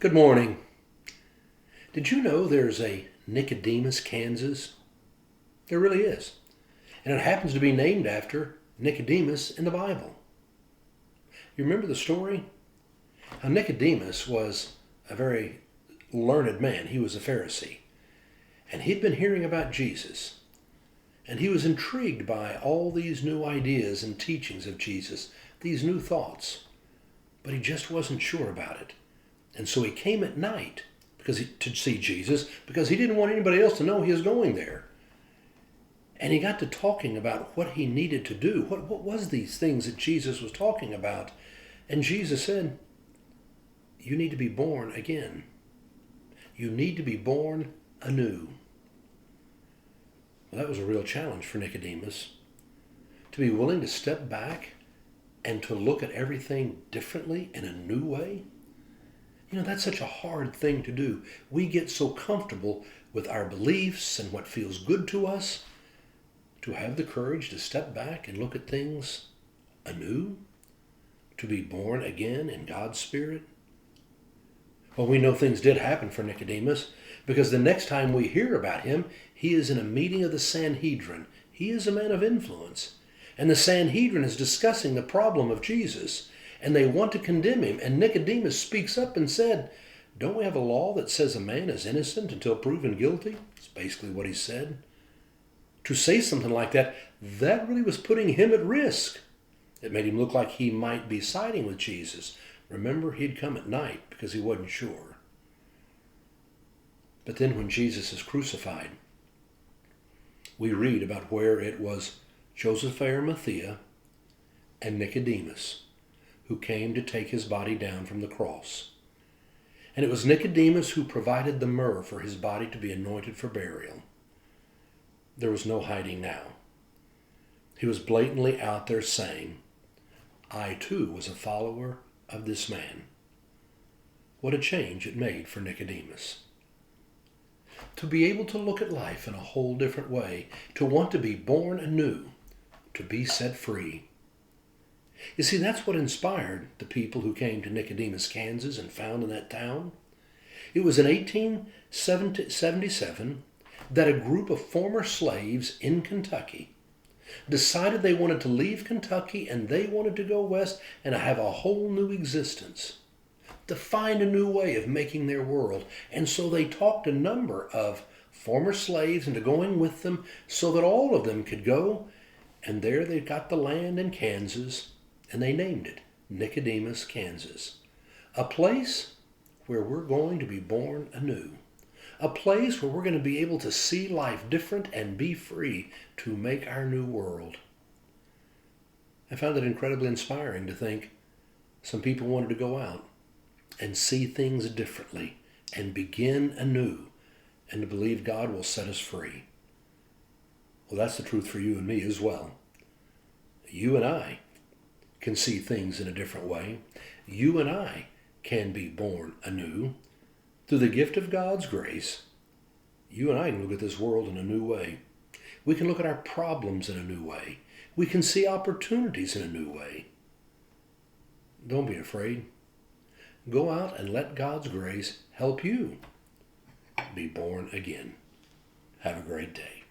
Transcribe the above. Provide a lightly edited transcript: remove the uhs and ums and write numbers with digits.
Good morning. Did you know there's a Nicodemus, Kansas? There really is. And it happens to be named after Nicodemus in the Bible. You remember the story? How Nicodemus was a very learned man. He was a Pharisee. And he'd been hearing about Jesus. And he was intrigued by all these new ideas and teachings of Jesus, these new thoughts. But he just wasn't sure about it. And so he came at night to see Jesus because he didn't want anybody else to know he was going there. And he got to talking about what he needed to do. What was these things that Jesus was talking about? And Jesus said, you need to be born again. You need to be born anew. Well, that was a real challenge for Nicodemus. To be willing to step back and to look at everything differently in a new way. You know, that's such a hard thing to do. We get so comfortable with our beliefs and what feels good to us. To have the courage to step back and look at things anew, to be born again in God's Spirit. Well, we know things did happen for Nicodemus because the next time we hear about him, he is in a meeting of the Sanhedrin. He is a man of influence. And the Sanhedrin is discussing the problem of Jesus. And they want to condemn him. And Nicodemus speaks up and said, don't we have a law that says a man is innocent until proven guilty? That's basically what he said. To say something like that, that really was putting him at risk. It made him look like he might be siding with Jesus. Remember, he'd come at night because he wasn't sure. But then when Jesus is crucified, we read about where it was Joseph of Arimathea and Nicodemus who came to take his body down from the cross. And it was Nicodemus who provided the myrrh for his body to be anointed for burial. There was no hiding now. He was blatantly out there saying, I too was a follower of this man. What a change it made for Nicodemus. To be able to look at life in a whole different way, to want to be born anew, to be set free. You see, that's what inspired the people who came to Nicodemus, Kansas and found in that town. It was in 1877 that a group of former slaves in Kentucky decided they wanted to leave Kentucky and they wanted to go west and have a whole new existence, to find a new way of making their world. And so they talked a number of former slaves into going with them so that all of them could go. And there they got the land in Kansas, and they named it Nicodemus, Kansas. A place where we're going to be born anew. A place where we're going to be able to see life different and be free to make our new world. I found it incredibly inspiring to think some people wanted to go out and see things differently and begin anew and to believe God will set us free. Well, that's the truth for you and me as well. You and I can see things in a different way. You and I can be born anew. Through the gift of God's grace, you and I can look at this world in a new way. We can look at our problems in a new way. We can see opportunities in a new way. Don't be afraid. Go out and let God's grace help you be born again. Have a great day.